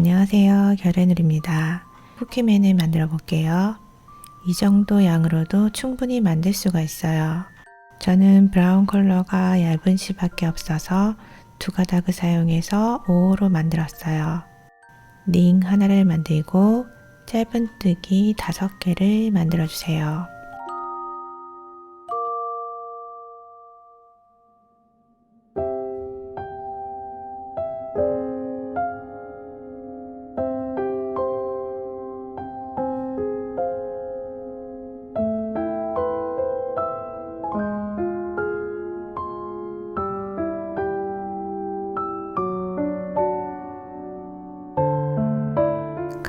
안녕하세요. 결의누리입니다. 쿠키맨을 만들어 볼게요. 이 정도 양으로도 충분히 만들 수가 있어요. 저는 브라운 컬러가 얇은 실밖에 없어서 두 가닥을 사용해서 5호로 만들었어요. 링 하나를 만들고 짧은뜨기 5개를 만들어 주세요.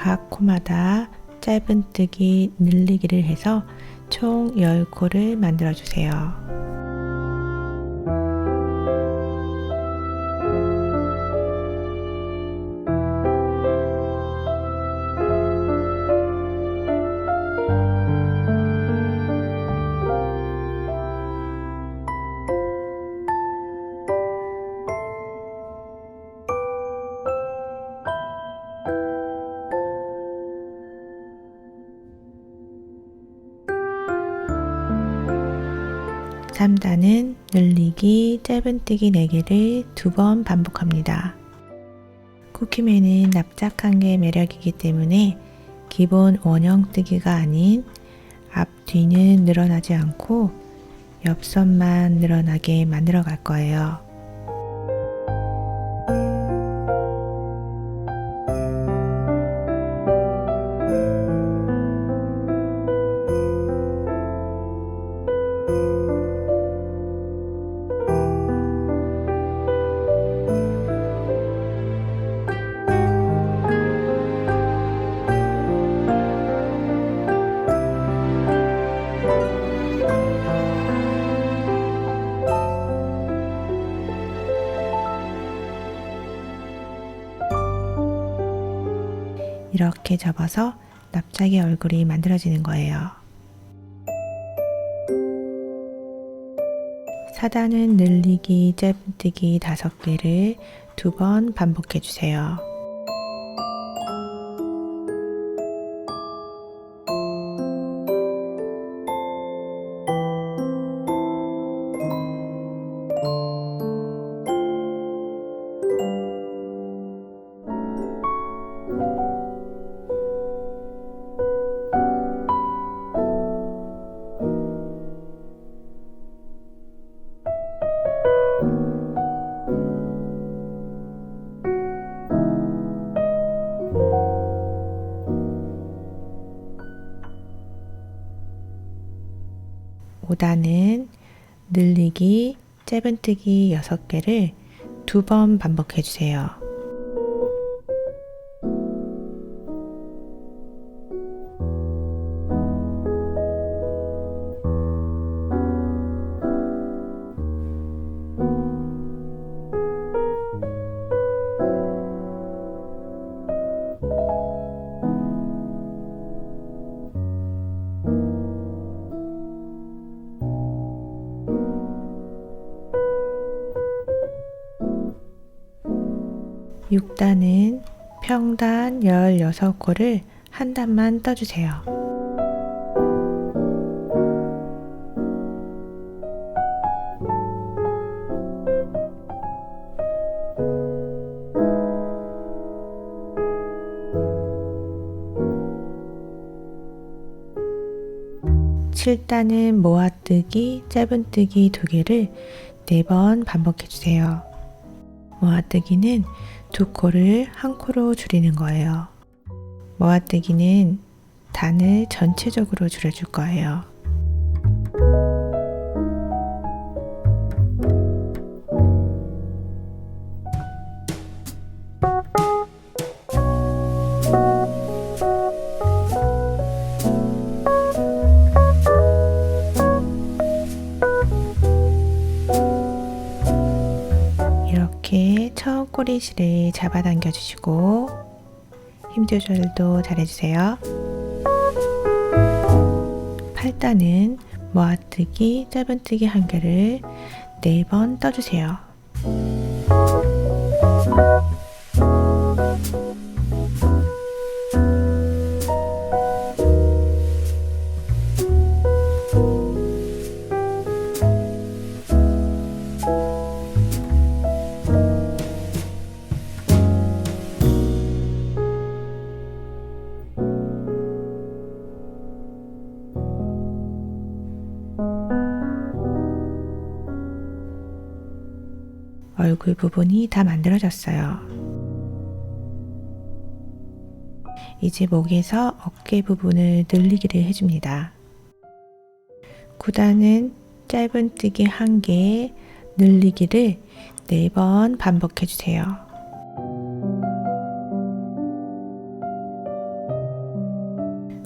각 코마다 짧은뜨기 늘리기를 해서 총 10코를 만들어 주세요. 삼 단은 늘리기 짧은뜨기 4개를 2번 반복합니다. 쿠키맨은 납작한 게 매력이기 때문에 기본 원형뜨기가 아닌 앞 뒤는 늘어나지 않고 옆선만 늘어나게 만들어 갈 거예요. 이렇게 접어서 납작의 얼굴이 만들어지는 거예요. 4단은 늘리기 짧은뜨기 5개를 2번 반복해 주세요. 오단은 늘리기 짧은뜨기 6개를 2번 반복해 주세요. 육 단은 평단 16코를 한 단만 떠주세요. 칠 단은 모아뜨기 짧은뜨기 2개를 4번 반복해 주세요. 모아뜨기는 2코를 1코로 줄이는 거예요. 모아뜨기는 단을 전체적으로 줄여줄 거예요. 이렇게 처음 꼬리실을 잡아당겨 주시고 힘 조절도 잘 해주세요. 8단은 모아뜨기 짧은뜨기 1개를 4번 떠주세요. 얼굴 부분이 다 만들어졌어요. 이제 목에서 어깨 부분을 늘리기를 해줍니다. 9단은 짧은뜨기 1개, 늘리기를 4번 반복해주세요.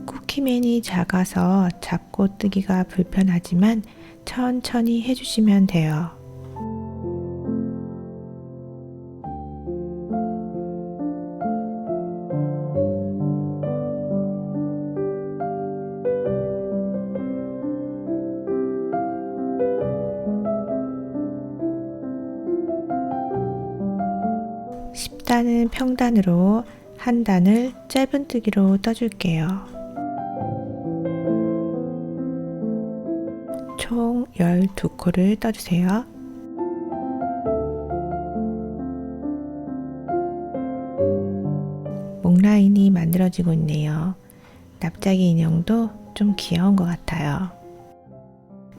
쿠키맨이 작아서 잡고 뜨기가 불편하지만 천천히 해주시면 돼요. (10단은) 평단으로 1단을 짧은뜨기로 떠줄게요. 총 12코를 떠주세요. 목 라인이 만들어지고 있네요. 납작이 인형도 좀 귀여운 것 같아요.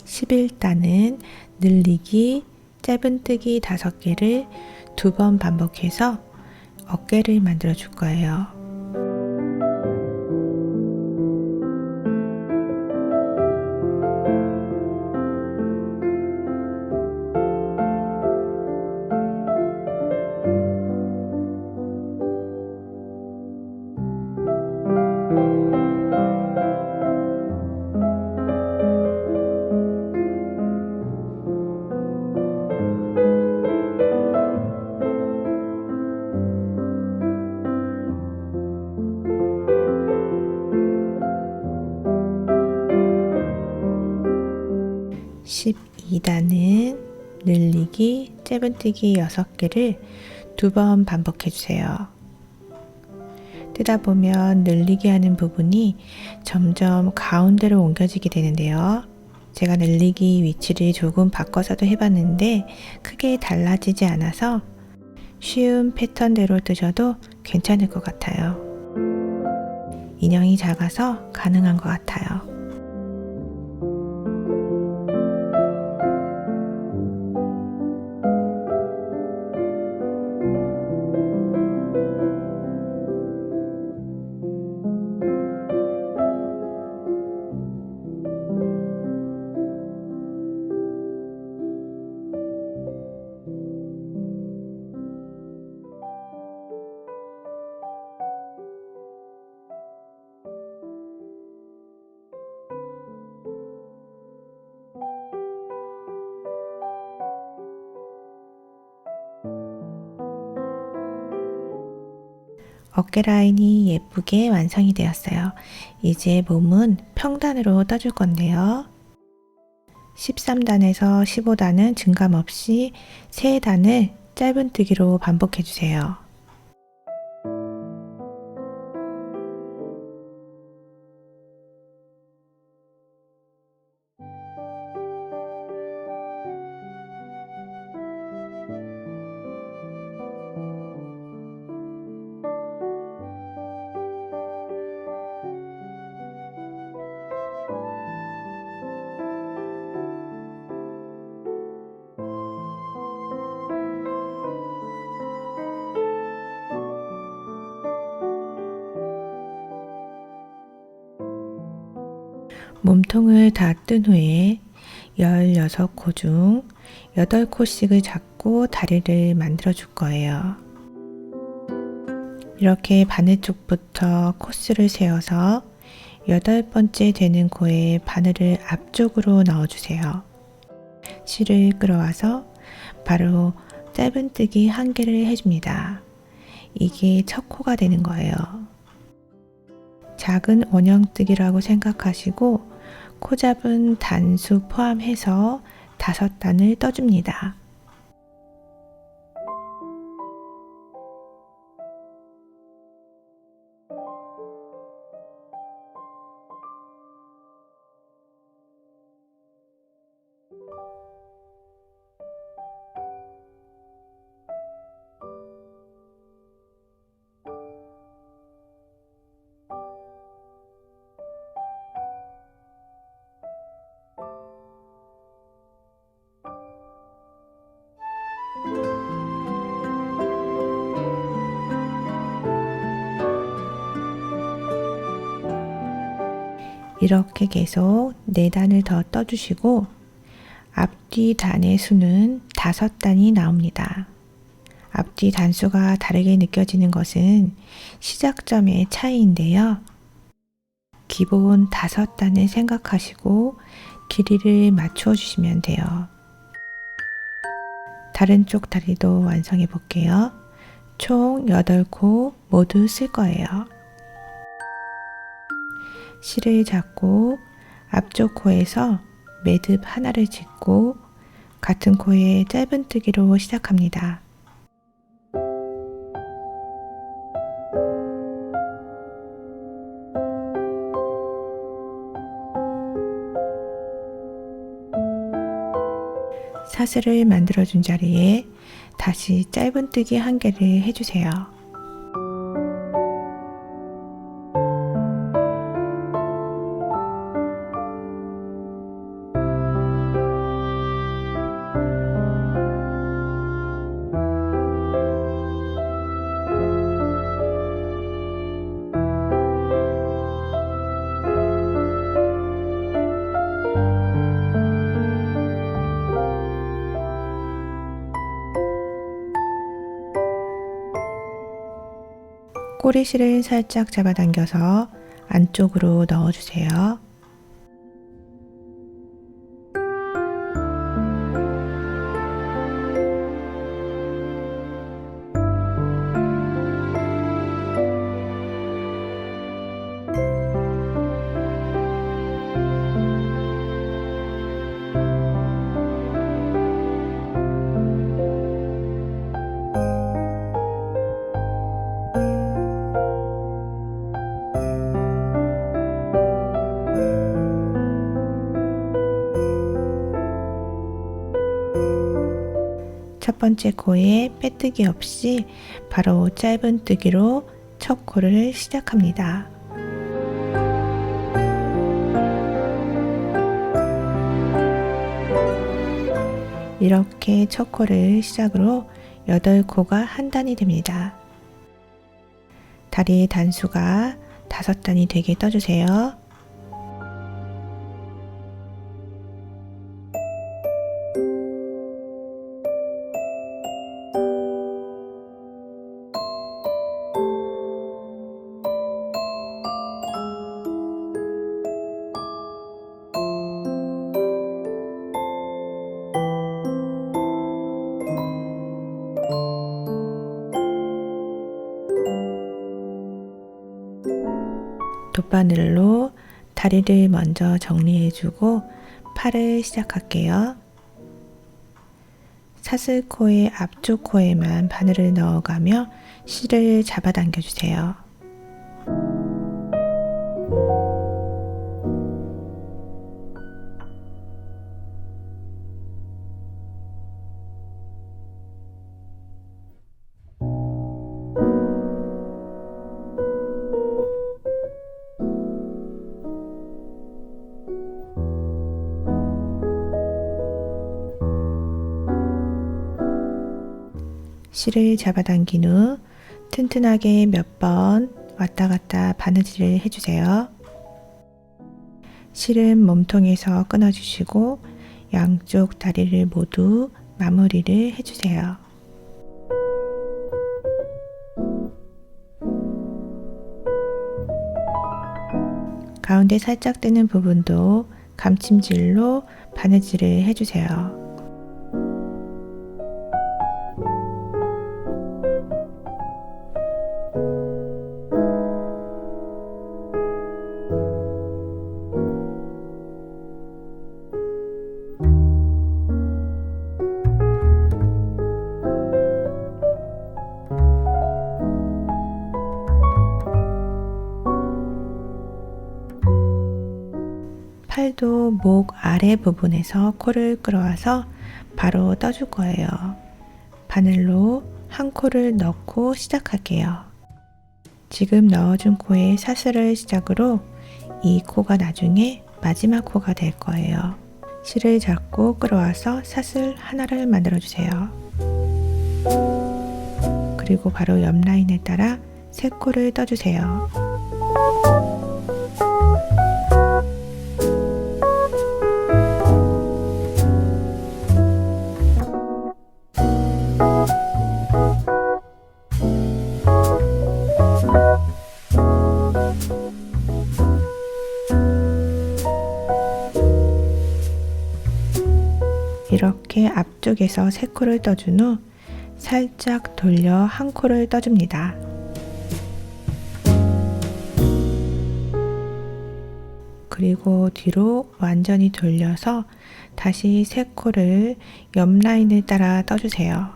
11단은 늘리기, 짧은뜨기 5개를 2번 반복해서 어깨를 만들어 줄 거예요. (12단은) 늘리기, 짧은뜨기 6개를 2번 반복해 주세요. 뜨다 보면 늘리기 하는 부분이 점점 가운데로 옮겨지게 되는데요. 제가 늘리기 위치를 조금 바꿔서도 해봤는데 크게 달라지지 않아서 쉬운 패턴대로 뜨셔도 괜찮을 것 같아요. 인형이 작아서 가능한 것 같아요. 어깨 라인이 예쁘게 완성이 되었어요. 이제 몸은 평단으로 떠줄 건데요. 13단에서 15단은 증감 없이 3단을 짧은뜨기로 반복해 주세요. 몸통을 다 뜬 후에 16코 중 8코씩을 잡고 다리를 만들어 줄 거예요. 이렇게 바늘 쪽부터 코스를 세워서 8번째 되는 코에 바늘을 앞쪽으로 넣어주세요. 실을 끌어와서 바로 짧은뜨기 1개를 해줍니다. 이게 첫 코가 되는 거예요. 작은 원형뜨기라고 생각하시고 코 잡은 단수 포함해서 5단을 떠줍니다. 이렇게 계속 4단을 더 떠주시고 앞뒤 단의 수는 5단이 나옵니다. 앞뒤 단수가 다르게 느껴지는 것은 시작점의 차이인데요. 기본 5단을 생각하시고 길이를 맞춰 주시면 돼요. 다른 쪽 다리도 완성해 볼게요. 총 8코 모두 쓸 거예요. 실을 잡고 앞쪽 코에서 매듭 하나를 짓고 같은 코에 짧은뜨기로 시작합니다. 사슬을 만들어준 자리에 다시 짧은뜨기 1개를 해주세요. 꼬리실을 살짝 잡아당겨서 안쪽으로 넣어주세요. 첫 번째 코에 빼뜨기 없이 바로 짧은뜨기로 첫 코를 시작합니다. 이렇게 첫 코를 시작으로 8코가 한 단이 됩니다. 다리의 단수가 5단이 되게 떠주세요. 돗바늘로 다리를 먼저 정리해주고 팔을 시작할게요. 사슬코의 앞쪽 코에만 바늘을 넣어가며 실을 잡아당겨주세요. 실을 잡아당긴 후 튼튼하게 몇 번 왔다 갔다 바느질을 해주세요. 실은 몸통에서 끊어주시고 양쪽 다리를 모두 마무리를 해주세요. 가운데 살짝 뜨는 부분도 감침질로 바느질을 해주세요. 팔도 목 아래 부분에서 코를 끌어와서 바로 떠줄 거예요. 바늘로 한 코를 넣고 시작할게요. 지금 넣어준 코에 사슬을 시작으로 이 코가 나중에 마지막 코가 될 거예요. 실을 잡고 끌어와서 사슬 하나를 만들어 주세요. 그리고 바로 옆 라인에 따라 세 코를 떠주세요. 이렇게 앞쪽에서 3코를 떠준 후 살짝 돌려 1코를 떠줍니다. 그리고 뒤로 완전히 돌려서 다시 3코를 옆 라인을 따라 떠주세요.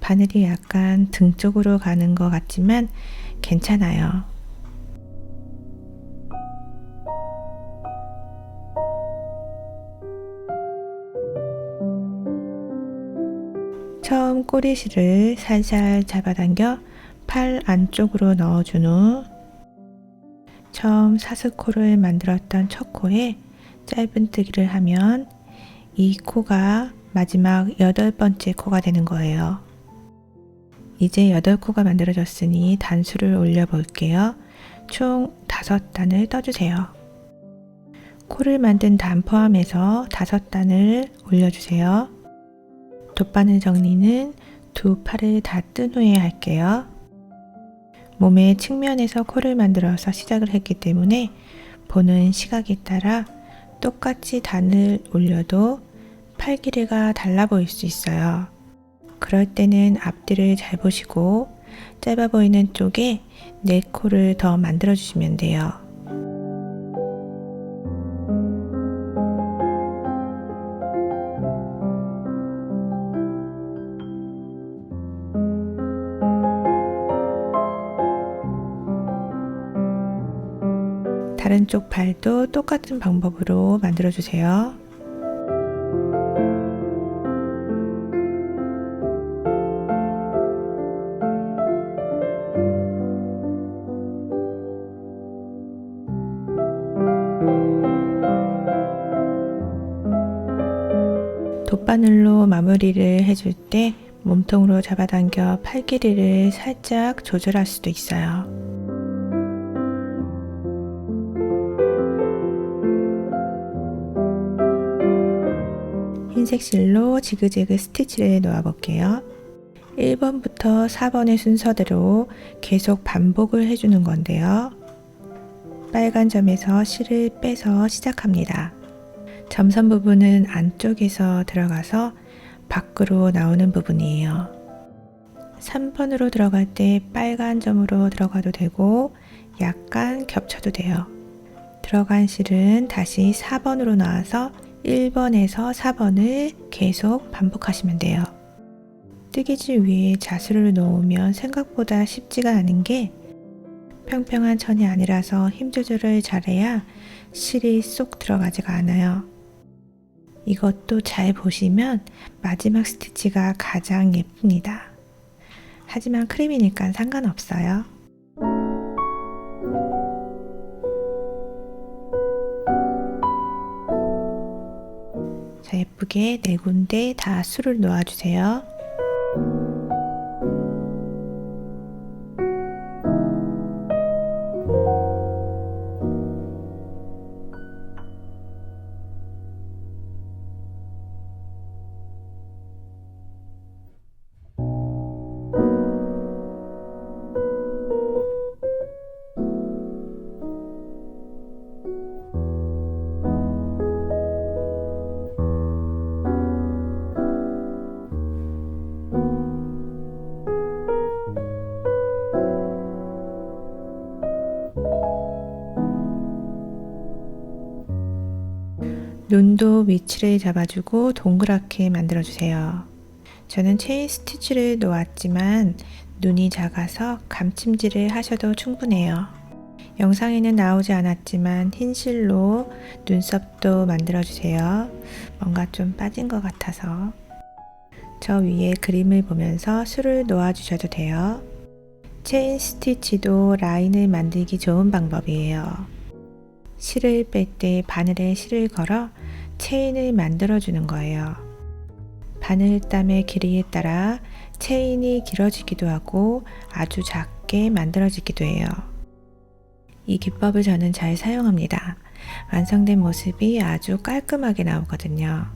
바늘이 약간 등 쪽으로 가는 것 같지만 괜찮아요. 처음 꼬리실을 살살 잡아당겨 팔 안쪽으로 넣어준 후 처음 사슬코를 만들었던 첫 코에 짧은뜨기를 하면 이 코가 마지막 8번째 코가 되는 거예요. 이제 8코가 만들어졌으니 단수를 올려 볼게요. 총 5단을 떠주세요. 코를 만든 단 포함해서 5단을 올려주세요. 돗바늘 정리는 두 팔을 다 뜬 후에 할게요. 몸의 측면에서 코를 만들어서 시작을 했기 때문에 보는 시각에 따라 똑같이 단을 올려도 팔 길이가 달라 보일 수 있어요. 그럴 때는 앞뒤를 잘 보시고 짧아 보이는 쪽에 4코를 더 만들어 주시면 돼요. 다른 쪽 발도 똑같은 방법으로 만들어 주세요. 돗바늘로 마무리를 해줄 때 몸통으로 잡아당겨 팔 길이를 살짝 조절할 수도 있어요. 흰색 실로 지그재그 스티치를 놓아 볼게요. 1번부터 4번의 순서대로 계속 반복을 해주는 건데요. 빨간 점에서 실을 빼서 시작합니다. 점선 부분은 안쪽에서 들어가서 밖으로 나오는 부분이에요. 3번으로 들어갈 때 빨간 점으로 들어가도 되고 약간 겹쳐도 돼요. 들어간 실은 다시 4번으로 나와서 1번에서 4번을 계속 반복하시면 돼요. 뜨개질 위에 자수를 놓으면 생각보다 쉽지가 않은 게 평평한 천이 아니라서 힘 조절을 잘해야 실이 쏙 들어가지가 않아요. 이것도 잘 보시면 마지막 스티치가 가장 예쁩니다. 하지만 크림이니까 상관없어요. 자, 예쁘게 4군데 다 술을 놓아주세요. 눈도 위치를 잡아주고 동그랗게 만들어주세요. 저는 체인 스티치를 놓았지만 눈이 작아서 감침질을 하셔도 충분해요. 영상에는 나오지 않았지만 흰 실로 눈썹도 만들어주세요. 뭔가 좀 빠진 것 같아서. 저 위에 그림을 보면서 술을 놓아주셔도 돼요. 체인 스티치도 라인을 만들기 좋은 방법이에요. 실을 뺄 때 바늘에 실을 걸어 체인을 만들어 주는 거예요. 바늘땀의 길이에 따라 체인이 길어지기도 하고 아주 작게 만들어지기도 해요. 이 기법을 저는 잘 사용합니다. 완성된 모습이 아주 깔끔하게 나오거든요.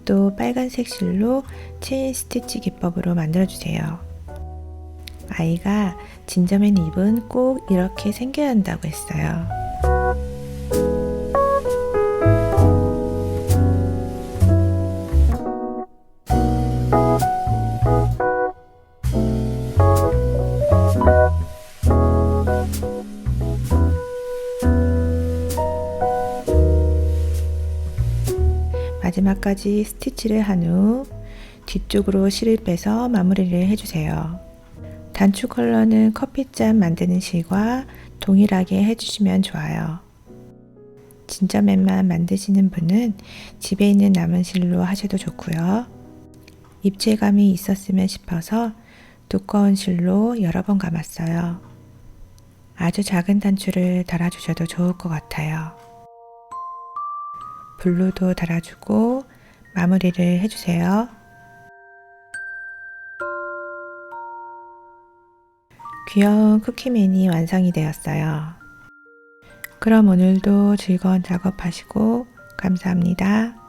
또 빨간색 실로 체인 스티치 기법으로 만들어주세요. 아이가 진저맨 잎은 꼭 이렇게 생겨야 한다고 했어요. 마지막까지 스티치를 한 후 뒤쪽으로 실을 빼서 마무리를 해주세요. 단추 컬러는 커피잔 만드는 실과 동일하게 해주시면 좋아요. 진저맨만 만드시는 분은 집에 있는 남은 실로 하셔도 좋고요. 입체감이 있었으면 싶어서 두꺼운 실로 여러 번 감았어요. 아주 작은 단추를 달아주셔도 좋을 것 같아요. 블루도 달아주고 마무리를 해주세요. 귀여운 쿠키맨이 완성이 되었어요. 그럼 오늘도 즐거운 작업하시고 감사합니다.